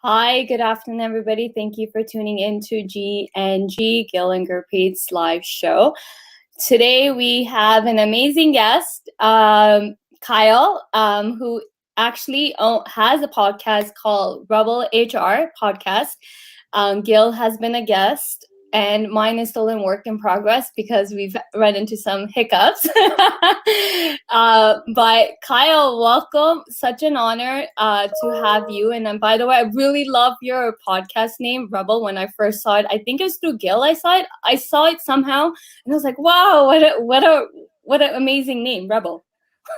Hi, good afternoon, everybody. Thank you for tuning in to GNG, Gil and Gurpreet's live show. Today we have an amazing guest, Kyle, who actually has a podcast called Rebel HR Podcast. Gil has been a guest, and mine is still in work in progress because we've run into some hiccups. But Kyle, welcome. Such an honor to have you. And by the way, I really love your podcast name, Rebel. When I first saw it, I think it was through Gil. I saw it somehow, and I was like, "Wow, what an amazing name, Rebel."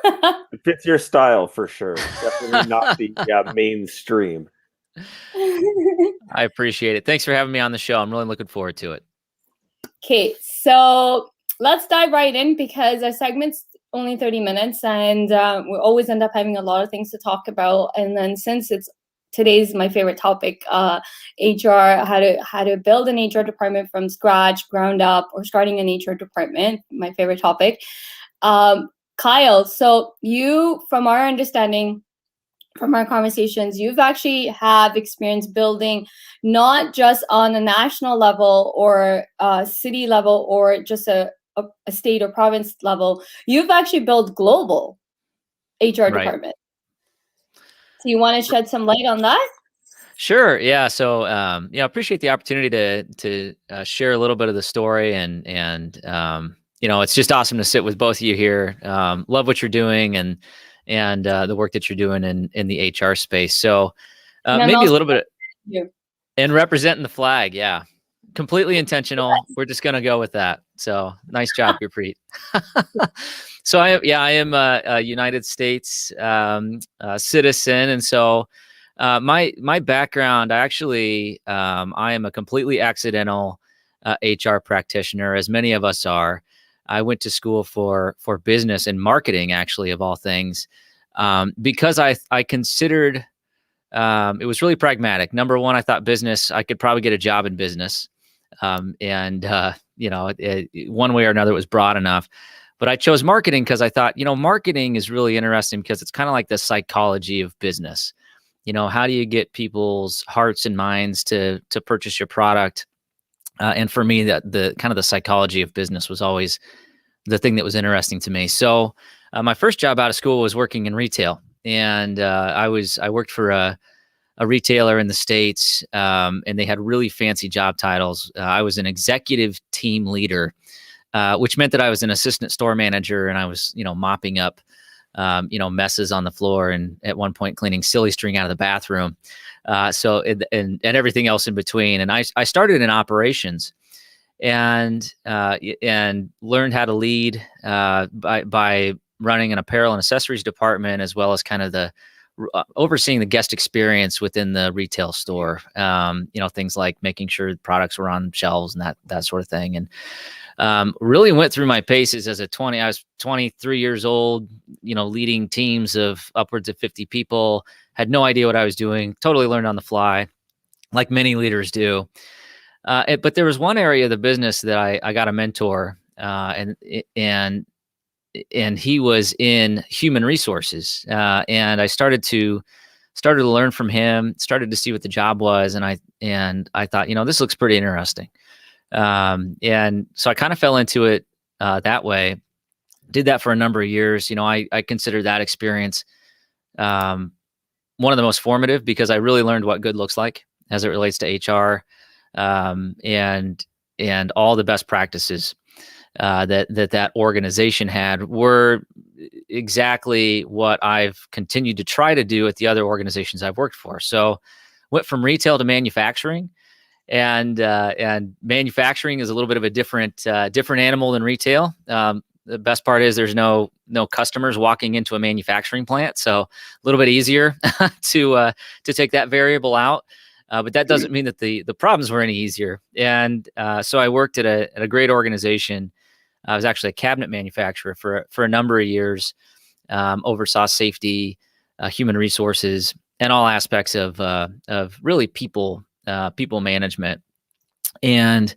It fits your style for sure. Definitely not the mainstream. I appreciate it. Thanks for having me on the show. I'm really looking forward to it. Okay, so let's dive right in because our segment's only 30 minutes and we always end up having a lot of things to talk about. And then since today's my favorite topic, HR, how to build an HR department from scratch, ground up, or starting an HR department, my favorite topic. Kyle, so you, from our understanding, from our conversations, you've actually have experience building not just on a national level or a city level or just a state or province level. You've actually built global HR department. So you want to shed some light on that? Sure. Yeah. So, appreciate the opportunity to share a little bit of the story and it's just awesome to sit with both of you here. Love what you're doing and the work that you're doing in the HR space. So maybe a little bit and representing the flag. Yeah. Completely intentional. We're just going to go with that. So nice job, Gurpreet. So I am a United States citizen. And so my background, I am a completely accidental HR practitioner, as many of us are. I went to school for business and marketing, actually, of all things, because I considered it was really pragmatic. Number one, I thought business, I could probably get a job in business. One way or another, it was broad enough. But I chose marketing because I thought, marketing is really interesting because it's kind of like the psychology of business. How do you get people's hearts and minds to purchase your product? And for me, that the kind of the psychology of business was always the thing that was interesting to me. So my first job out of school was working in retail, and I worked for a retailer in the States, and they had really fancy job titles. I was an executive team leader, which meant that I was an assistant store manager, and I was mopping up messes on the floor, and at one point cleaning silly string out of the bathroom. And everything else in between. And I started in operations and learned how to lead by running an apparel and accessories department, as well as kind of overseeing the guest experience within the retail store. Things like making sure products were on shelves and that sort of thing. And really went through my paces as I was 23 years old, leading teams of upwards of 50 people, had no idea what I was doing, totally learned on the fly, like many leaders do. But there was one area of the business that I got a mentor, and he was in human resources. And I started to learn from him, started to see what the job was. And I thought, this looks pretty interesting. And so I kind of fell into it that way, did that for a number of years. I consider that experience one of the most formative because I really learned what good looks like as it relates to HR, and all the best practices that organization had were exactly what I've continued to try to do at the other organizations I've worked for. So went from retail to manufacturing. And manufacturing is a little bit of a different animal than retail. The best part is there's no customers walking into a manufacturing plant, so a little bit easier to take that variable out. But that doesn't mean that the problems were any easier. And so I worked at a great organization. I was actually a cabinet manufacturer for a number of years. Oversaw safety, human resources, and all aspects of really people management. And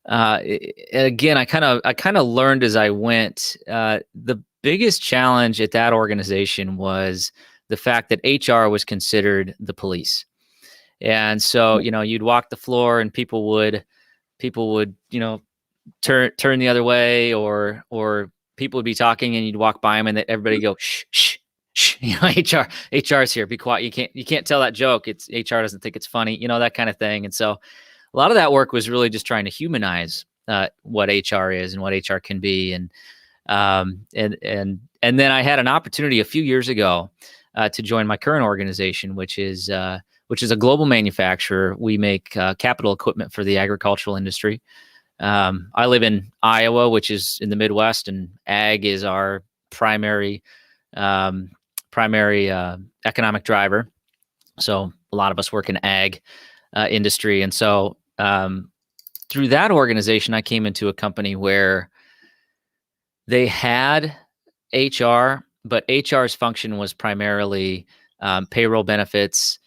again, I kind of learned as I went. The biggest challenge at that organization was the fact that HR was considered the police. And so, you'd walk the floor and people would, turn the other way, or people would be talking and you'd walk by them and everybody go, shh, shh, shh, HR's here, be quiet. You can't tell that joke. It's HR doesn't think it's funny, that kind of thing. And so a lot of that work was really just trying to humanize what HR is and what HR can be. And then I had an opportunity a few years ago to join my current organization, which is a global manufacturer. We make capital equipment for the agricultural industry. I live in Iowa, which is in the Midwest, and ag is our primary economic driver. So a lot of us work in ag industry. And so through that organization, I came into a company where they had HR, but HR's function was primarily payroll, benefits,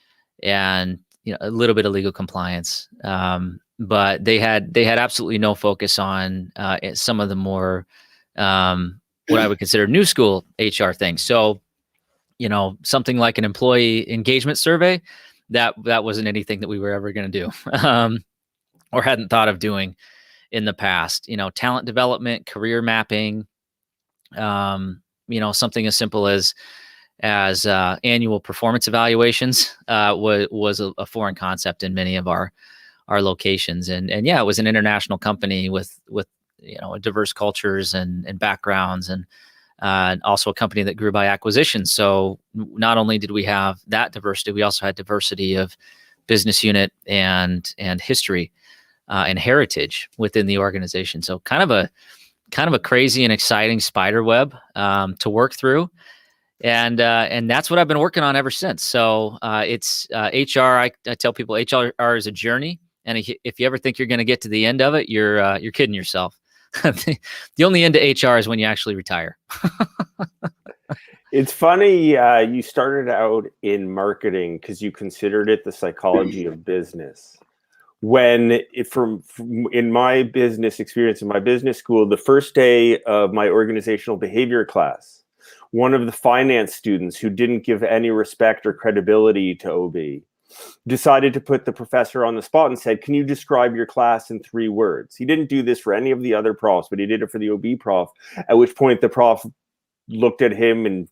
and a little bit of legal compliance. But they had absolutely no focus on some of the more what I would consider new school HR things. So, something like an employee engagement survey, that wasn't anything that we were ever going to do or hadn't thought of doing in the past. Talent development, career mapping, something as simple as annual performance evaluations was a foreign concept in many of our locations. And yeah, it was an international company with diverse cultures and backgrounds, and also a company that grew by acquisition. So not only did we have that diversity, we also had diversity of business unit and history and heritage within the organization. So kind of a crazy and exciting spider web to work through. And that's what I've been working on ever since. So it's HR. I tell people HR is a journey. And if you ever think you're going to get to the end of it, you're kidding yourself. The only end to HR is when you actually retire. It's funny you started out in marketing because you considered it the psychology of business. When in my business experience in my business school, the first day of my organizational behavior class, one of the finance students who didn't give any respect or credibility to OB decided to put the professor on the spot and said, "Can you describe your class in 3 words?" He didn't do this for any of the other profs, but he did it for the OB prof, at which point the prof looked at him and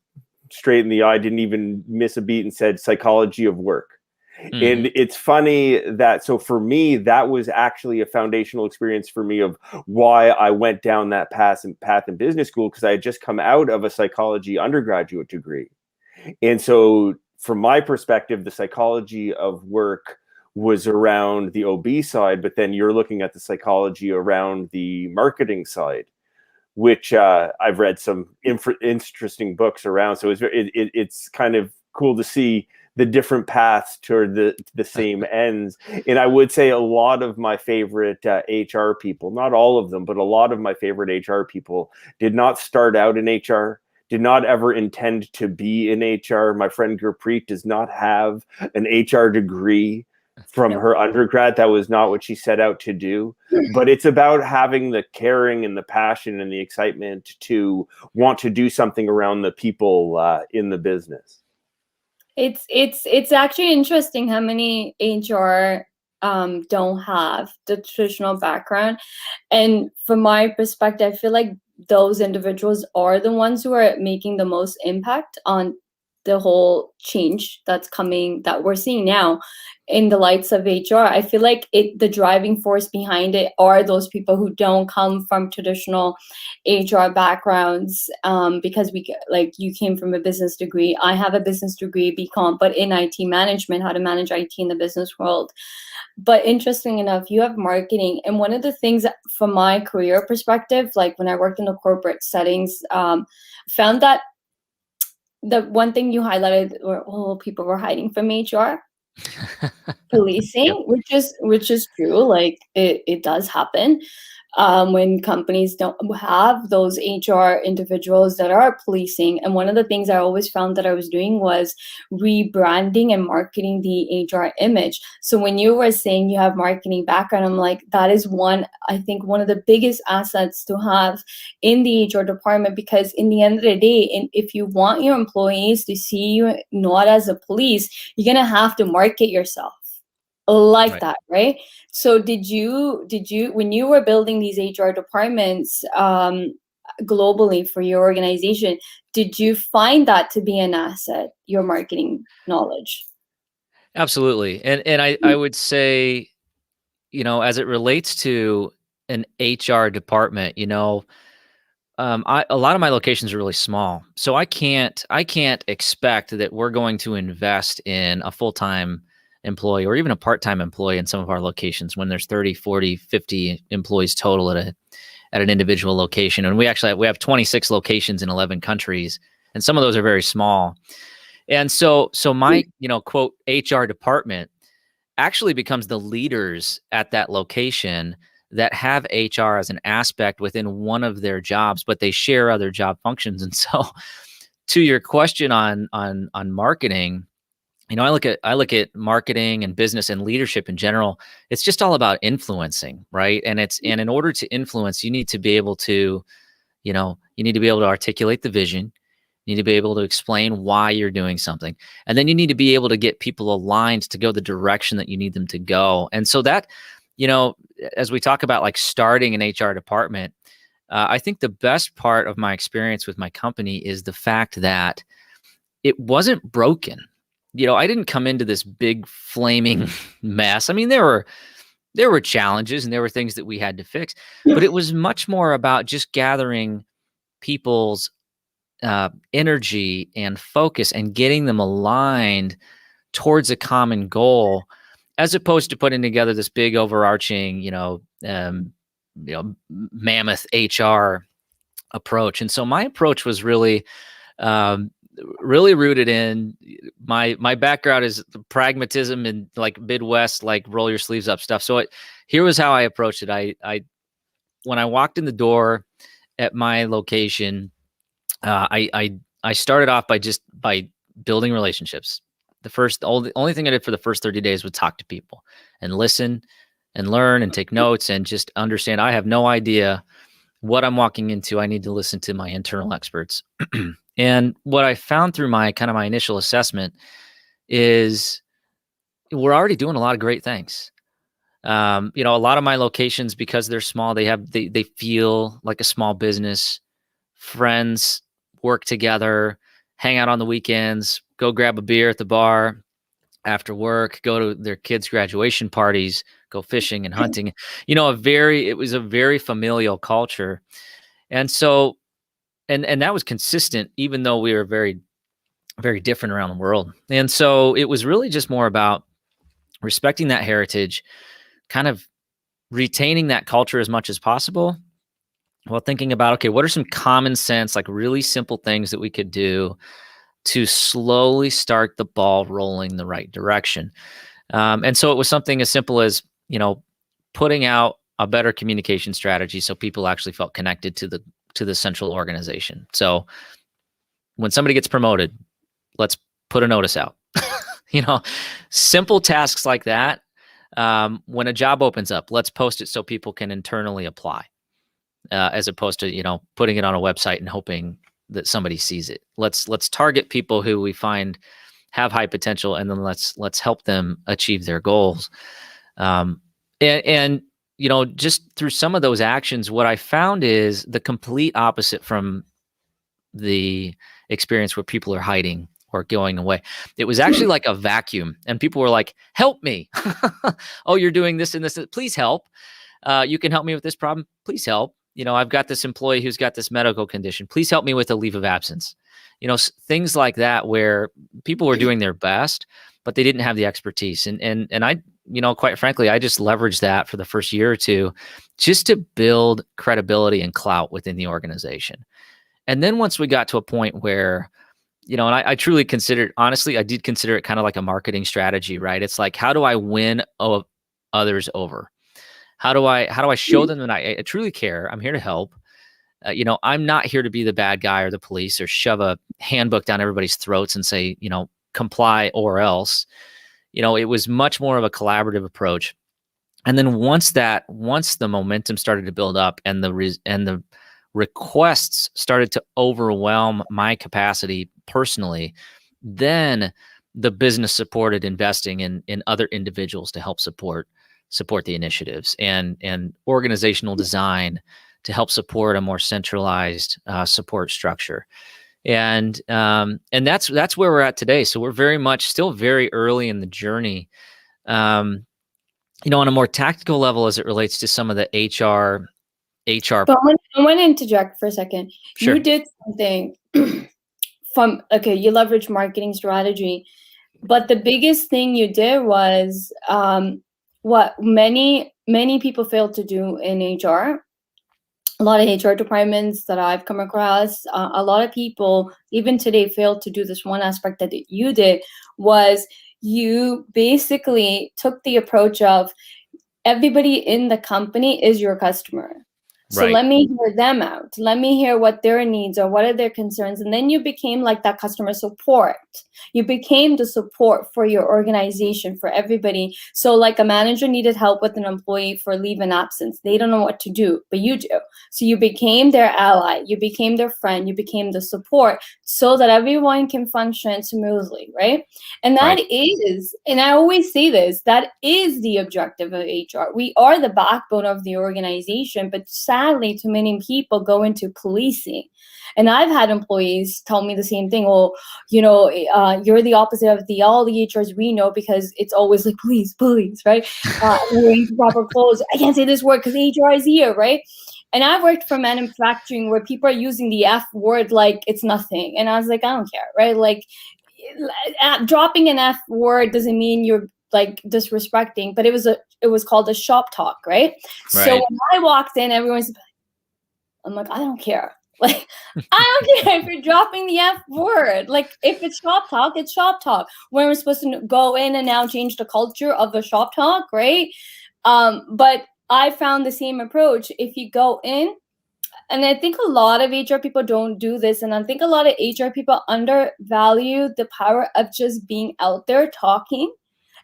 straight in the eye, didn't even miss a beat, and said, "Psychology of work." Mm-hmm. And it's funny that, so for me, that was actually a foundational experience for me of why I went down that path in business school, because I had just come out of a psychology undergraduate degree. And so from my perspective, the psychology of work was around the OB side, but then you're looking at the psychology around the marketing side, which I've read some interesting books around. So it's kind of cool to see the different paths toward the same ends. And I would say a lot of my favorite HR people, not all of them, but a lot of my favorite HR people did not start out in HR, did not ever intend to be in HR. My friend Gurpreet does not have an HR degree from her undergrad. That was not what she set out to do. But it's about having the caring and the passion and the excitement to want to do something around the people in the business. It's actually interesting how many HR don't have the traditional background. And from my perspective, I feel like those individuals are the ones who are making the most impact on the whole change that's coming, that we're seeing now in the lights of HR. I feel like the driving force behind it are those people who don't come from traditional HR backgrounds, because you came from a business degree. I have a business degree, BCom, but in IT management, how to manage IT in the business world. But interesting enough, you have marketing. And one of the things from my career perspective, like when I worked in the corporate settings, found that the one thing you highlighted were people were hiding from HR. Policing, yep. which is true. Like it does happen when companies don't have those HR individuals that are policing. And one of the things I always found that I was doing was rebranding and marketing the HR image. So when you were saying you have marketing background, I'm like, that is I think one of the biggest assets to have in the HR department, because in the end of the day, if you want your employees to see you not as a police, you're going to have to market yourself. like Right. that, right? So did you when you were building these HR departments globally for your organization, did you find that to be an asset, your marketing knowledge? Absolutely. And I would say, as it relates to an HR department, a lot of my locations are really small, so I can't expect that we're going to invest in a full-time employee or even a part-time employee in some of our locations when there's 30, 40, 50 employees total at an individual location. And we have 26 locations in 11 countries, and some of those are very small. And so my, quote, HR department actually becomes the leaders at that location that have HR as an aspect within one of their jobs, but they share other job functions. And so, to your question on marketing, I look at marketing and business and leadership in general. It's just all about influencing, right? And in order to influence, you need to be able to, articulate the vision. You need to be able to explain why you're doing something. And then you need to be able to get people aligned to go the direction that you need them to go. And so that, as we talk about like starting an HR department, I think the best part of my experience with my company is the fact that it wasn't broken. I didn't come into this big flaming mess. I mean, there were challenges and there were things that we had to fix, but it was much more about just gathering people's energy and focus and getting them aligned towards a common goal, as opposed to putting together this big overarching, mammoth HR approach. And so my approach was really, really rooted in my background is pragmatism and like Midwest, like roll your sleeves up stuff. So here was how I approached it. I when I walked in the door at my location, I started off by building relationships. The only thing I did for the first 30 days was talk to people and listen and learn and take notes and just understand. I have no idea what I'm walking into. I need to listen to my internal experts. And what I found through my initial assessment is we're already doing a lot of great things. A lot of my locations, because they're small, they feel like a small business. Friends work together, hang out on the weekends, go grab a beer at the bar after work, go to their kids' graduation parties, go fishing and hunting. It was a very familial culture. And so, and that was consistent, even though we were very, very different around the world. And so it was really just more about respecting that heritage, kind of retaining that culture as much as possible, while thinking about, okay, what are some common sense, like really simple things that we could do to slowly start the ball rolling the right direction. And so it was something as simple as, putting out a better communication strategy so people actually felt connected to the central organization. So when somebody gets promoted, let's put a notice out. Simple tasks like that. When a job opens up, let's post it so people can internally apply, as opposed to, putting it on a website and hoping that somebody sees it. Let's target people who we find have high potential, and then let's help them achieve their goals. And just through some of those actions, what I found is the complete opposite from the experience where people are hiding or going away. It was actually like a vacuum, and people were like, help me. Oh, you're doing this and this. Please help. You can help me with this problem. Please help. I've got this employee who's got this medical condition. Please help me with a leave of absence. Things like that, where people were doing their best, but they didn't have the expertise. And I, quite frankly, I just leveraged that for the first year or two just to build credibility and clout within the organization. And then once we got to a point where, and I truly considered, honestly, I did consider it kind of like a marketing strategy, right? It's like, how do I win others over? How do I show them that I truly care? I'm here to help. I'm not here to be the bad guy or the police or shove a handbook down everybody's throats and say, comply or else. It was much more of a collaborative approach. And then once the momentum started to build up and the requests started to overwhelm my capacity personally, then the business supported investing in other individuals to help support the initiatives, and organizational design to help support a more centralized support structure. And that's where we're at today. So we're very much still very early in the journey. On a more tactical level, as it relates to some of the HR. But I want to interject for a second. Sure. You did something you leverage marketing strategy, but the biggest thing you did was what many people fail to do in HR. A lot of HR departments that I've come across, a lot of people even today fail to do this one aspect that you did, was you basically took the approach of everybody in the company is your customer. So Right. let me hear them out. Let me hear what their needs are, what are their concerns. And then you became like that customer support. You became the support for your organization, for everybody. So like a manager needed help with an employee for leave and absence. They don't know what to do, but you do. So you became their ally. You became their friend. You became the support so that everyone can function smoothly, right? And that is, and I always say this, that is the objective of HR. We are the backbone of the organization, but sadly, too many people go into policing. And I've had employees tell me the same thing. Well, you're the opposite of all the HRs we know, because it's always like, police, right? Wearing proper clothes. I can't say this word because HR is here, right? And I've worked for manufacturing where people are using the F word like it's nothing. And I was like, I don't care, right? Like dropping an F word doesn't mean you're like disrespecting, but it was called a shop talk, right? So when I walked in, I'm like, I don't care. Like, I don't care if you're dropping the F word. Like, if it's shop talk, it's shop talk. When we're supposed to go in and now change the culture of the shop talk, right? But I found the same approach. If you go in, and I think a lot of HR people don't do this, and I think a lot of HR people undervalue the power of just being out there talking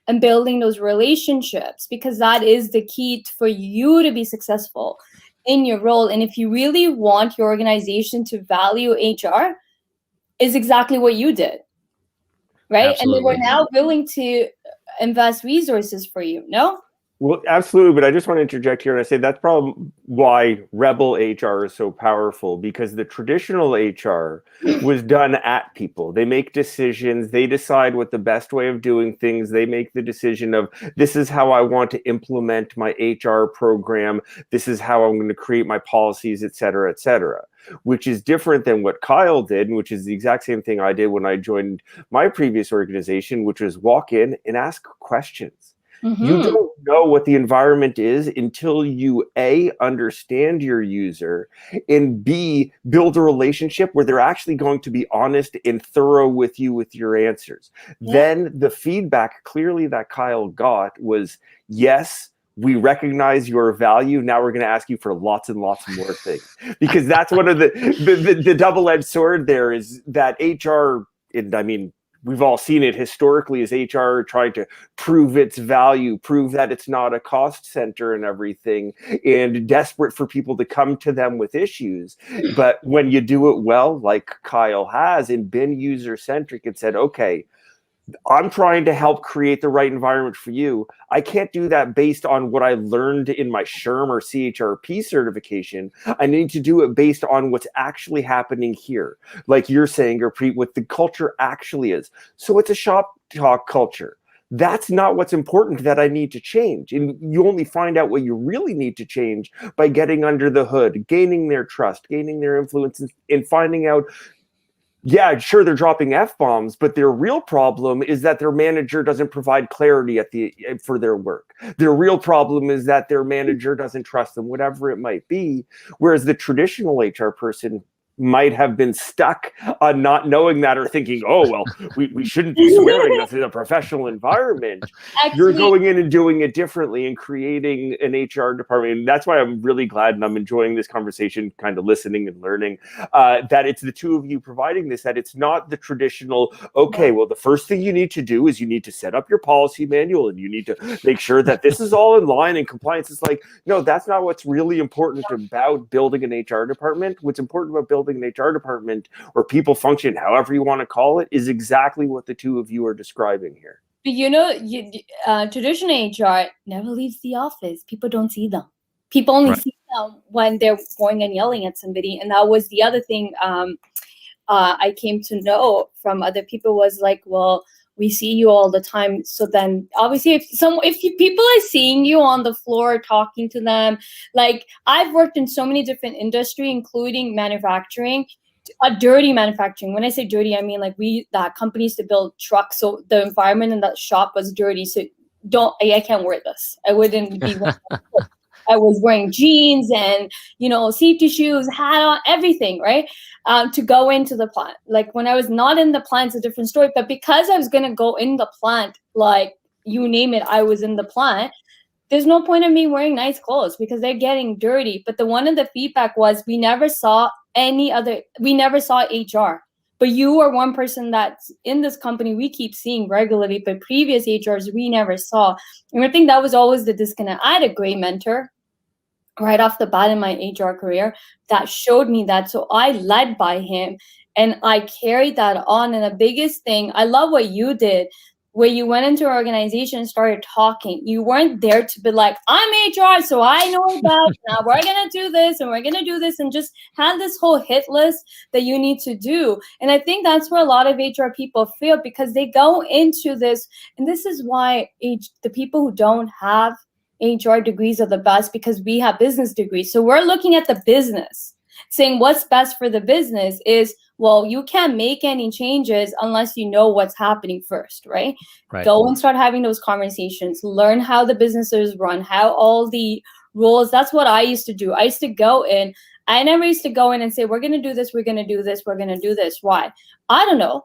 and building those relationships, because that is the key for you to be successful in your role. And if you really want your organization to value HR, is exactly what you did, right? Absolutely. And they were now willing to invest resources for you, no? Well, absolutely. But I just want to interject here and I say that's probably why Rebel HR is so powerful, because the traditional HR was done at people. They make decisions. They decide what the best way of doing things. They make the decision of, this is how I want to implement my HR program. This is how I'm going to create my policies, et cetera, which is different than what Kyle did, and which is the exact same thing I did when I joined my previous organization, which was walk in and ask questions. You don't know what the environment is until you A, understand your user, and B, build a relationship where they're actually going to be honest and thorough with you with your answers. Yeah. Then the feedback clearly that Kyle got was, yes, we recognize your value. Now we're going to ask you for lots and lots more things. Because that's one of the double-edged sword there, is that HR, and I mean, we've all seen it historically, as HR trying to prove its value, prove that it's not a cost center and everything, and desperate for people to come to them with issues. But when you do it well, like Kyle has, and been user-centric and said, okay, I'm trying to help create the right environment for you. I can't do that based on what I learned in my SHRM or CHRP certification. I need to do it based on what's actually happening here. Like you're saying, or what the culture actually is. So it's a shop talk culture. That's not what's important that I need to change. And you only find out what you really need to change by getting under the hood, gaining their trust, gaining their influence, and finding out, yeah, sure, they're dropping F-bombs, but their real problem is that their manager doesn't provide clarity for their work. Their real problem is that their manager doesn't trust them, whatever it might be. Whereas the traditional HR person might have been stuck on not knowing that, or thinking, oh, well, we shouldn't be swearing. This is a professional environment. Actually, you're going in and doing it differently and creating an HR department. And that's why I'm really glad, and I'm enjoying this conversation, kind of listening and learning, that it's the two of you providing this, that it's not the traditional, okay, well, the first thing you need to do is you need to set up your policy manual and you need to make sure that this is all in line and compliance. It's like, no, that's not what's really important about building an HR department. What's important about building building an HR department or people function, however you want to call it, is exactly what the two of you are describing here. But traditional HR never leaves the office. People don't see them. People only see them when they're going and yelling at somebody. And that was the other thing I came to know from other people was like, well, we see you all the time. So then obviously if people are seeing you on the floor talking to them, like I've worked in so many different industry, including manufacturing, a dirty manufacturing. When I say dirty, I mean like companies to build trucks. So the environment in that shop was dirty. So I can't wear this. I wouldn't be I was wearing jeans and, safety shoes, hat on, everything, right? To go into the plant. Like when I was not in the plant, it's a different story. But because I was going to go in the plant, like you name it, I was in the plant. There's no point in me wearing nice clothes because they're getting dirty. But one of the feedback was we never saw HR. But you are one person that's in this company we keep seeing regularly, but previous HRs we never saw. And I think that was always the disconnect. I had a great mentor right off the bat in my HR career that showed me that. So I led by him and I carried that on. And the biggest thing, I love what you did, where you went into an organization and started talking. You weren't there to be like, I'm HR, so I know that. Now we're going to do this and we're going to do this, and just have this whole hit list that you need to do. And I think that's where a lot of HR people fail, because they go into this. And this is why the people who don't have HR degrees are the best, because we have business degrees. So we're looking at the business, saying what's best for the business is, well, you can't make any changes unless you know what's happening first, right? Go and start having those conversations, learn how the businesses run, how all the rules. That's what I used to do. I used to go in. I never used to go in and say, we're going to do this, we're going to do this, we're going to do this. Why? I don't know.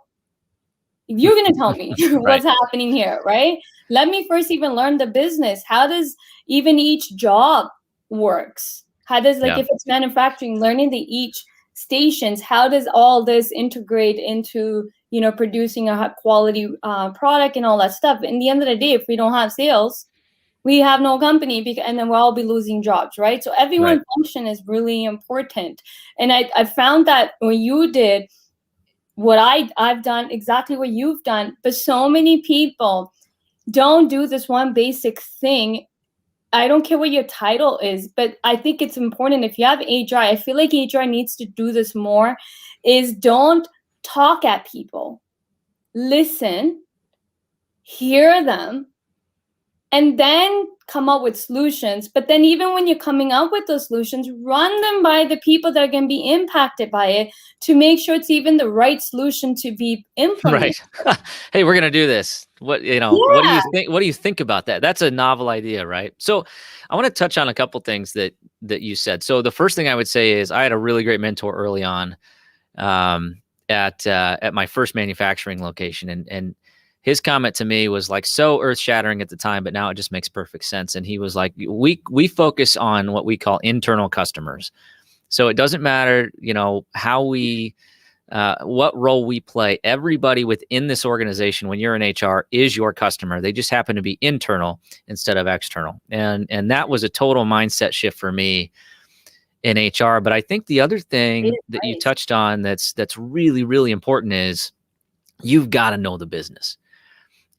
You're going to tell me what's happening here, right? Let me first even learn the business. How does even each job works? How does, if it's manufacturing, learning each stations, how does all this integrate into, producing a quality product and all that stuff? In the end of the day, if we don't have sales, we have no company, and then we'll all be losing jobs, right? So everyone function is really important. And I found that when you did what I've done, exactly what you've done, but so many people don't do this one basic thing. I don't care what your title is, but I think it's important. If you have HR, I feel like HR needs to do this more, is don't talk at people. Listen, hear them, and then come up with solutions. But then even when you're coming up with those solutions, run them by the people that are going to be impacted by it to make sure it's even the right solution to be implemented. Right. Hey, we're going to do this. What do you think? What do you think about that? That's a novel idea, right? So I want to touch on a couple things that you said. So the first thing I would say is I had a really great mentor early on at my first manufacturing location. And his comment to me was like so earth shattering at the time, but now it just makes perfect sense. And he was like, we focus on what we call internal customers. So it doesn't matter, how we, what role we play. Everybody within this organization, when you're in HR, is your customer. They just happen to be internal instead of external. And that was a total mindset shift for me in HR. But I think the other thing that you touched on that's really, really important is you've got to know the business.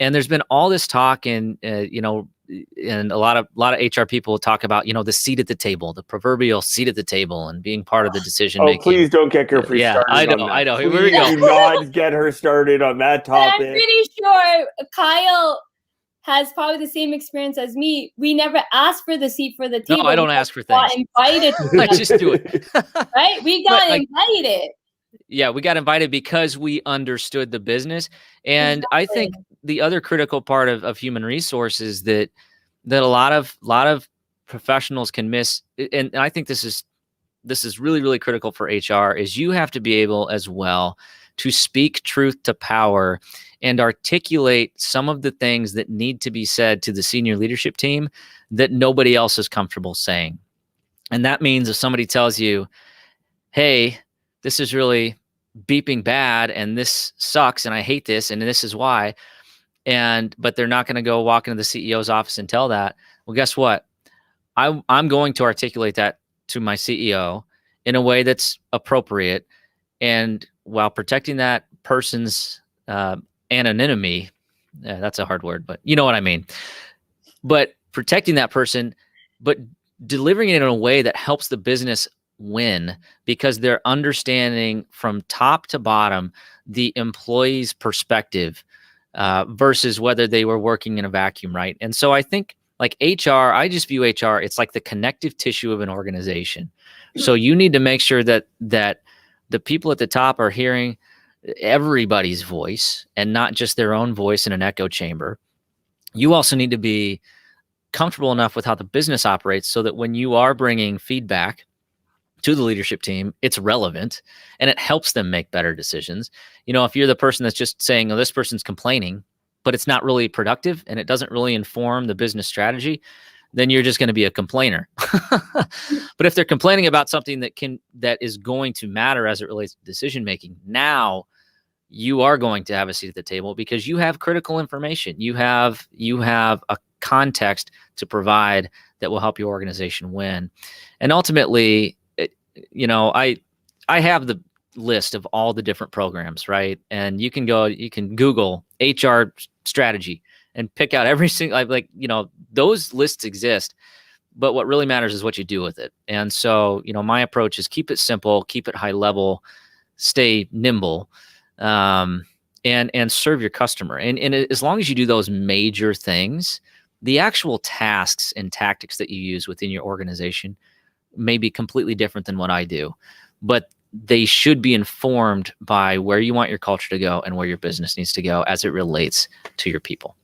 And there's been all this talk, and and a lot of HR people talk about, the seat at the table, the proverbial seat at the table, and being part of the decision making. Oh, please don't get her started. Yeah, I know. Here we go. Do not get her started on that topic. And I'm pretty sure Kyle has probably the same experience as me. We never asked for the seat for the table. No, I don't ask for things. Invited. I just do it. Right? We got invited. Yeah, we got invited because we understood the business. And exactly. I think the other critical part of human resources that a lot of professionals can miss, and I think this is really, really critical for HR, is you have to be able as well to speak truth to power and articulate some of the things that need to be said to the senior leadership team that nobody else is comfortable saying. And that means if somebody tells you, hey, this is really beeping bad and this sucks and I hate this and this is why, but they're not going to go walk into the CEO's office and tell that. Well, guess what? I'm going to articulate that to my CEO, in a way that's appropriate, and while protecting that person's anonymity. That's a hard word, but you know what I mean. But protecting that person, but delivering it in a way that helps the business win, because they're understanding from top to bottom the employee's perspective versus whether they were working in a vacuum, right? And so I think, like HR, I just view HR, it's like the connective tissue of an organization. So you need to make sure that the people at the top are hearing everybody's voice and not just their own voice in an echo chamber. You also need to be comfortable enough with how the business operates so that when you are bringing feedback to the leadership team, it's relevant and it helps them make better decisions. You know, if you're the person that's just saying, oh, this person's complaining, but it's not really productive and it doesn't really inform the business strategy, then you're just going to be a complainer. But if they're complaining about something that is going to matter as it relates to decision making, now you are going to have a seat at the table because you have critical information. You have a context to provide that will help your organization win. And ultimately, I have the list of all the different programs, right? And you can Google HR strategy and pick out every single, those lists exist, but what really matters is what you do with it. And so, my approach is keep it simple, keep it high level, stay nimble, and serve your customer. And as long as you do those major things, the actual tasks and tactics that you use within your organization may be completely different than what I do, but they should be informed by where you want your culture to go and where your business needs to go as it relates to your people.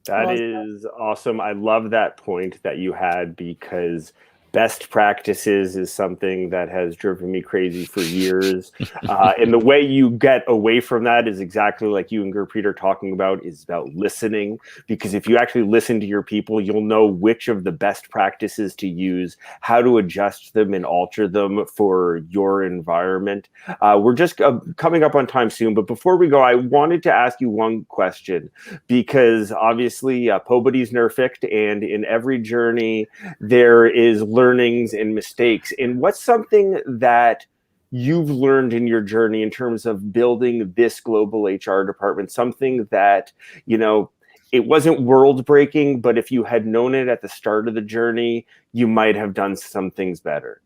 That is awesome. I love that point that you had, because best practices is something that has driven me crazy for years. And the way you get away from that is exactly like you and Gurpreet are talking about, is about listening. Because if you actually listen to your people, you'll know which of the best practices to use, how to adjust them and alter them for your environment. We're just coming up on time soon. But before we go, I wanted to ask you one question, because obviously nobody's perfect, and in every journey there is learnings and mistakes. And what's something that you've learned in your journey in terms of building this global HR department? Something that, it wasn't world breaking, but if you had known it at the start of the journey, you might have done some things better.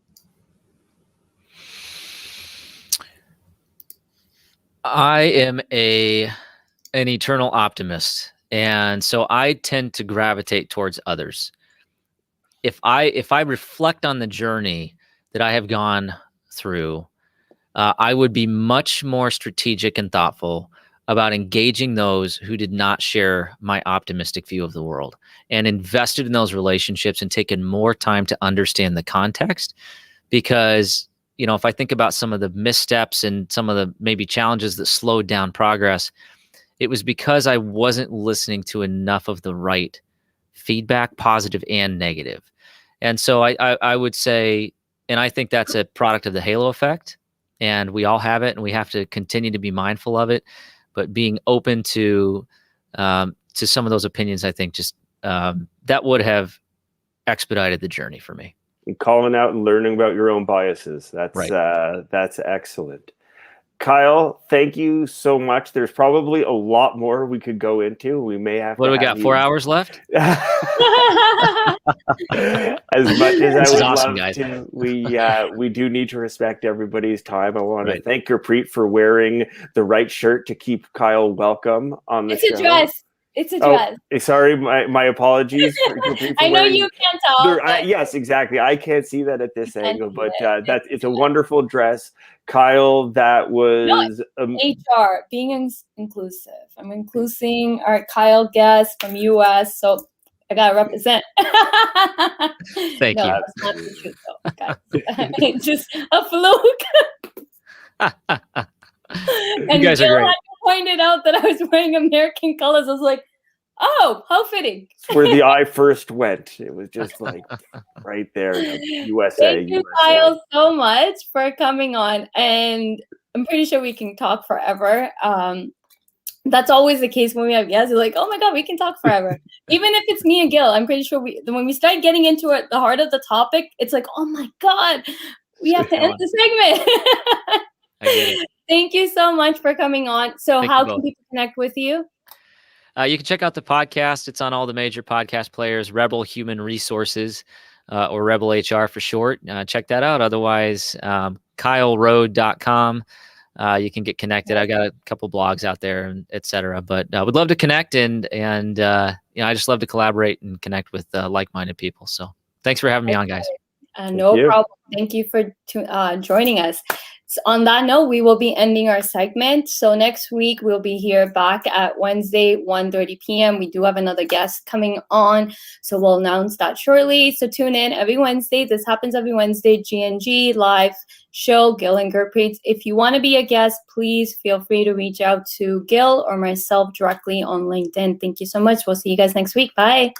I am an eternal optimist. And so I tend to gravitate towards others. If I reflect on the journey that I have gone through, I would be much more strategic and thoughtful about engaging those who did not share my optimistic view of the world, and invested in those relationships and taken more time to understand the context. Because, if I think about some of the missteps and some of the maybe challenges that slowed down progress, it was because I wasn't listening to enough of the right feedback, positive and negative. And so I would say, and I think that's a product of the halo effect, and we all have it, and we have to continue to be mindful of it. But being open to some of those opinions, I think just that would have expedited the journey for me. And calling out and learning about your own biases. That's right. That's excellent. Kyle, thank you so much. There's probably a lot more we could go into. We may have. What do we got? 4 hours left? As much as I would awesome, love guys. to, we do need to respect everybody's time. I want to thank Gurpreet for wearing the right shirt to keep Kyle welcome on the show. It's a dress. It's a dress. Oh, sorry, my apologies. For I know you can't tell. Yes, exactly. I can't see that at this angle, but it's a wonderful dress. Kyle, that was HR being inclusive. I'm including our Kyle guest from US, so I gotta represent. Thank you. That's not the truth, though, guys. It's just a fluke. And you guys are great. Pointed out that I was wearing American colors. I was like, oh, how fitting. It's where the eye first went. It was just like right there. USA. Thank you, Kyle, so much for coming on. And I'm pretty sure we can talk forever. That's always the case when we have guests. We're like, oh my God, we can talk forever. Even if it's me and Gil, I'm pretty sure when we start getting into it, the heart of the topic, it's like, oh my God, we have to end the segment. I get it. Thank you so much for coming on. So Thank how you can both. people connect with you? You can check out the podcast. It's on all the major podcast players, Rebel Human Resources, or Rebel HR for short. Check that out. Otherwise, KyleRoed.com. You can get connected. I got a couple blogs out there, and et cetera. But I would love to connect, and I just love to collaborate and connect with like-minded people. So thanks for having me on, guys. No problem. Thank you for joining us. So on that note, we will be ending our segment. So next week, we'll be here back at Wednesday, 1:30 p.m. We do have another guest coming on, so we'll announce that shortly. So tune in every Wednesday. This happens every Wednesday, GNG live show, Gil and Gurpreet. If you want to be a guest, please feel free to reach out to Gil or myself directly on LinkedIn. Thank you so much. We'll see you guys next week. Bye.